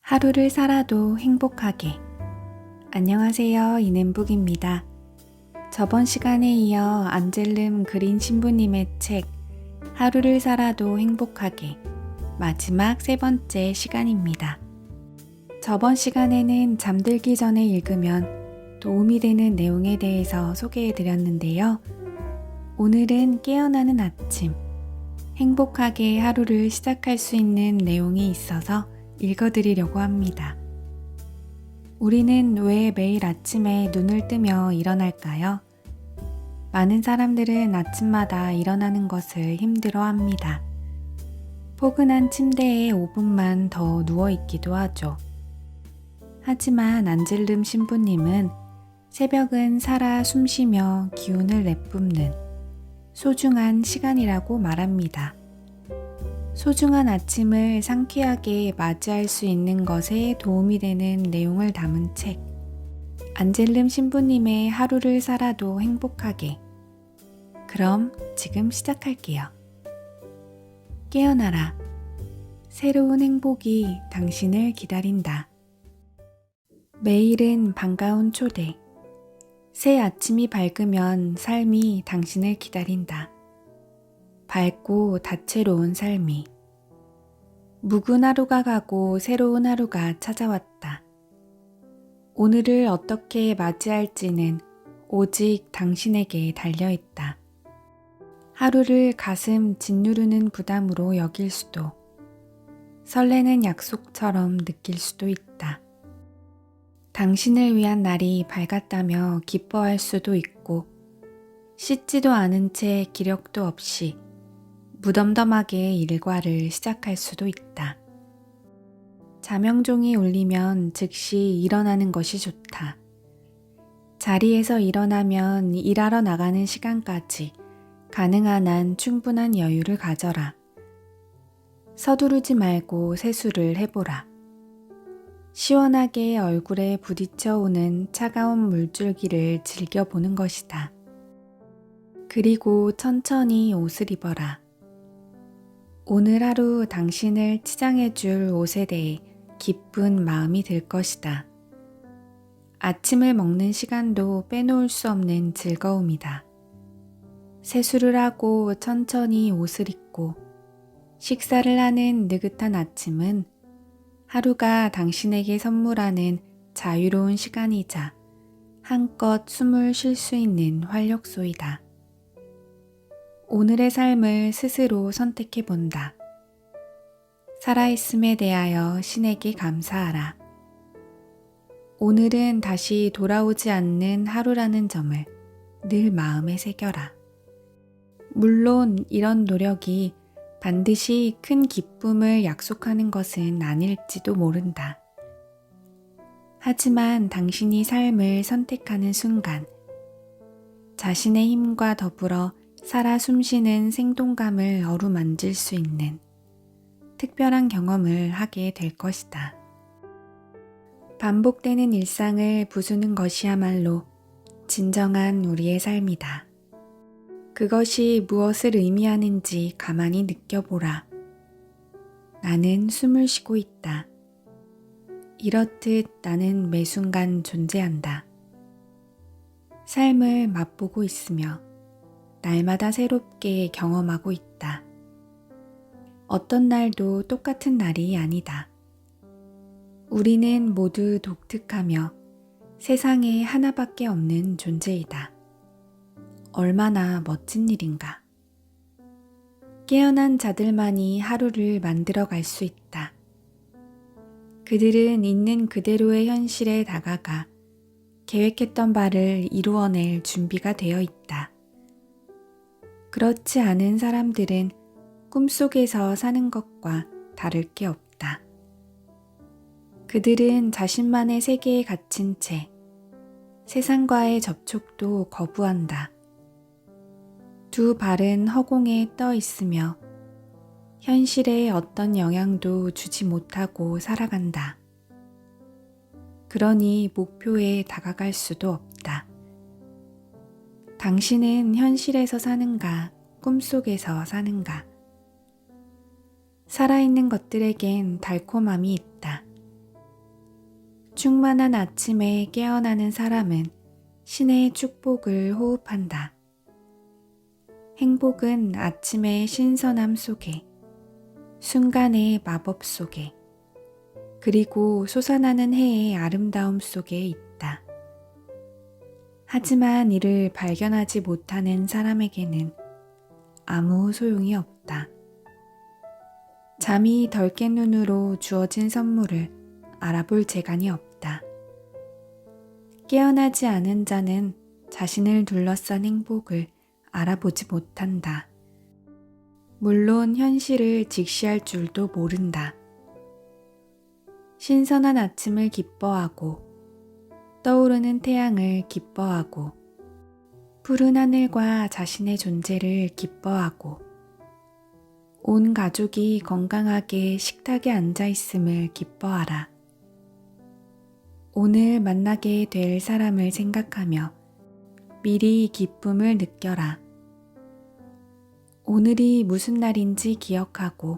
하루를 살아도 행복하게. 안녕하세요. 이nem북입니다. 저번 시간에 이어 안젤름 그린 신부님의 책 하루를 살아도 행복하게 마지막 세 번째 시간입니다. 저번 시간에는 잠들기 전에 읽으면 도움이 되는 내용에 대해서 소개해 드렸는데요. 오늘은 깨어나는 아침, 행복하게 하루를 시작할 수 있는 내용이 있어서 읽어드리려고 합니다. 우리는 왜 매일 아침에 눈을 뜨며 일어날까요? 많은 사람들은 아침마다 일어나는 것을 힘들어합니다. 포근한 침대에 5분만 더 누워있기도 하죠. 하지만 안젤름 신부님은 새벽은 살아 숨쉬며 기운을 내뿜는 소중한 시간이라고 말합니다. 소중한 아침을 상쾌하게 맞이할 수 있는 것에 도움이 되는 내용을 담은 책 안젤름 신부님의 하루를 살아도 행복하게. 그럼 지금 시작할게요. 깨어나라. 새로운 행복이 당신을 기다린다. 매일은 반가운 초대. 새 아침이 밝으면 삶이 당신을 기다린다. 밝고 다채로운 삶이. 묵은 하루가 가고 새로운 하루가 찾아왔다. 오늘을 어떻게 맞이할지는 오직 당신에게 달려있다. 하루를 가슴 짓누르는 부담으로 여길 수도, 설레는 약속처럼 느낄 수도 있다. 당신을 위한 날이 밝았다며 기뻐할 수도 있고, 씻지도 않은 채 기력도 없이 무덤덤하게 일과를 시작할 수도 있다. 자명종이 울리면 즉시 일어나는 것이 좋다. 자리에서 일어나면 일하러 나가는 시간까지 가능한 한 충분한 여유를 가져라. 서두르지 말고 세수를 해보라. 시원하게 얼굴에 부딪혀 오는 차가운 물줄기를 즐겨보는 것이다. 그리고 천천히 옷을 입어라. 오늘 하루 당신을 치장해줄 옷에 대해 기쁜 마음이 들 것이다. 아침을 먹는 시간도 빼놓을 수 없는 즐거움이다. 세수를 하고 천천히 옷을 입고 식사를 하는 느긋한 아침은 하루가 당신에게 선물하는 자유로운 시간이자 한껏 숨을 쉴 수 있는 활력소이다. 오늘의 삶을 스스로 선택해 본다. 살아있음에 대하여 신에게 감사하라. 오늘은 다시 돌아오지 않는 하루라는 점을 늘 마음에 새겨라. 물론 이런 노력이 반드시 큰 기쁨을 약속하는 것은 아닐지도 모른다. 하지만 당신이 삶을 선택하는 순간, 자신의 힘과 더불어 살아 숨쉬는 생동감을 어루만질 수 있는 특별한 경험을 하게 될 것이다. 반복되는 일상을 부수는 것이야말로 진정한 우리의 삶이다. 그것이 무엇을 의미하는지 가만히 느껴보라. 나는 숨을 쉬고 있다. 이렇듯 나는 매 순간 존재한다. 삶을 맛보고 있으며 날마다 새롭게 경험하고 있다. 어떤 날도 똑같은 날이 아니다. 우리는 모두 독특하며 세상에 하나밖에 없는 존재이다. 얼마나 멋진 일인가. 깨어난 자들만이 하루를 만들어갈 수 있다. 그들은 있는 그대로의 현실에 다가가 계획했던 바를 이루어낼 준비가 되어 있다. 그렇지 않은 사람들은 꿈속에서 사는 것과 다를 게 없다. 그들은 자신만의 세계에 갇힌 채 세상과의 접촉도 거부한다. 두 발은 허공에 떠 있으며 현실에 어떤 영향도 주지 못하고 살아간다. 그러니 목표에 다가갈 수도 없다. 당신은 현실에서 사는가, 꿈속에서 사는가? 살아있는 것들에겐 달콤함이 있다. 충만한 아침에 깨어나는 사람은 신의 축복을 호흡한다. 행복은 아침의 신선함 속에, 순간의 마법 속에, 그리고 솟아나는 해의 아름다움 속에 있다. 하지만 이를 발견하지 못하는 사람에게는 아무 소용이 없다. 잠이 덜 깬 눈으로 주어진 선물을 알아볼 재간이 없다. 깨어나지 않은 자는 자신을 둘러싼 행복을 알아보지 못한다. 물론 현실을 직시할 줄도 모른다. 신선한 아침을 기뻐하고 떠오르는 태양을 기뻐하고 푸른 하늘과 자신의 존재를 기뻐하고 온 가족이 건강하게 식탁에 앉아 있음을 기뻐하라. 오늘 만나게 될 사람을 생각하며 미리 기쁨을 느껴라. 오늘이 무슨 날인지 기억하고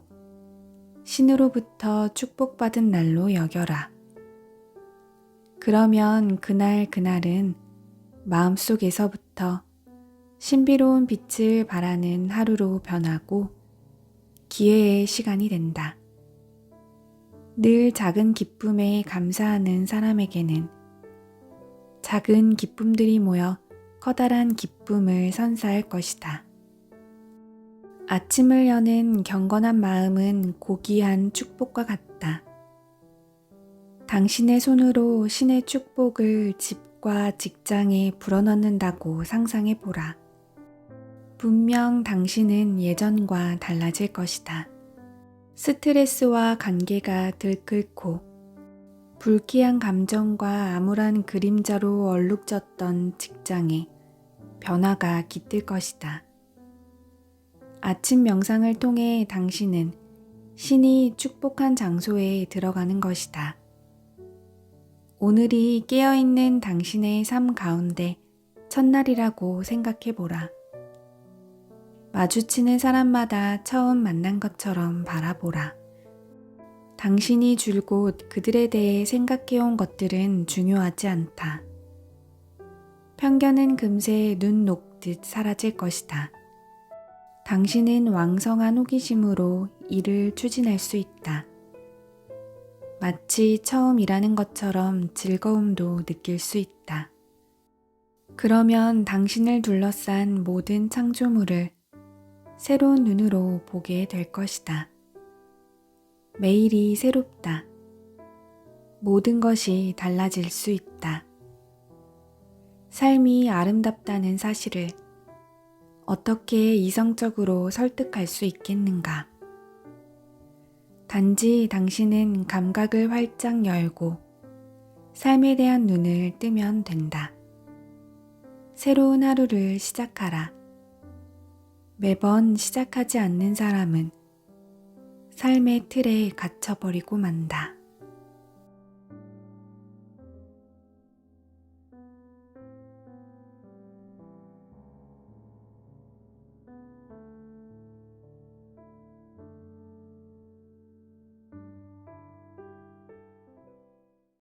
신으로부터 축복받은 날로 여겨라. 그러면 그날은 마음속에서부터 신비로운 빛을 발하는 하루로 변하고 기회의 시간이 된다. 늘 작은 기쁨에 감사하는 사람에게는 작은 기쁨들이 모여 커다란 기쁨을 선사할 것이다. 아침을 여는 경건한 마음은 고귀한 축복과 같다. 당신의 손으로 신의 축복을 집과 직장에 불어넣는다고 상상해 보라. 분명 당신은 예전과 달라질 것이다. 스트레스와 관계가 들끓고 불쾌한 감정과 암울한 그림자로 얼룩졌던 직장에 변화가 깃들 것이다. 아침 명상을 통해 당신은 신이 축복한 장소에 들어가는 것이다. 오늘이 깨어있는 당신의 삶 가운데 첫날이라고 생각해보라. 마주치는 사람마다 처음 만난 것처럼 바라보라. 당신이 줄곧 그들에 대해 생각해온 것들은 중요하지 않다. 편견은 금세 눈 녹듯 사라질 것이다. 당신은 왕성한 호기심으로 일을 추진할 수 있다. 마치 처음 일하는 것처럼 즐거움도 느낄 수 있다. 그러면 당신을 둘러싼 모든 창조물을 새로운 눈으로 보게 될 것이다. 매일이 새롭다. 모든 것이 달라질 수 있다. 삶이 아름답다는 사실을 어떻게 이성적으로 설득할 수 있겠는가? 단지 당신은 감각을 활짝 열고 삶에 대한 눈을 뜨면 된다. 새로운 하루를 시작하라. 매번 시작하지 않는 사람은 삶의 틀에 갇혀버리고 만다.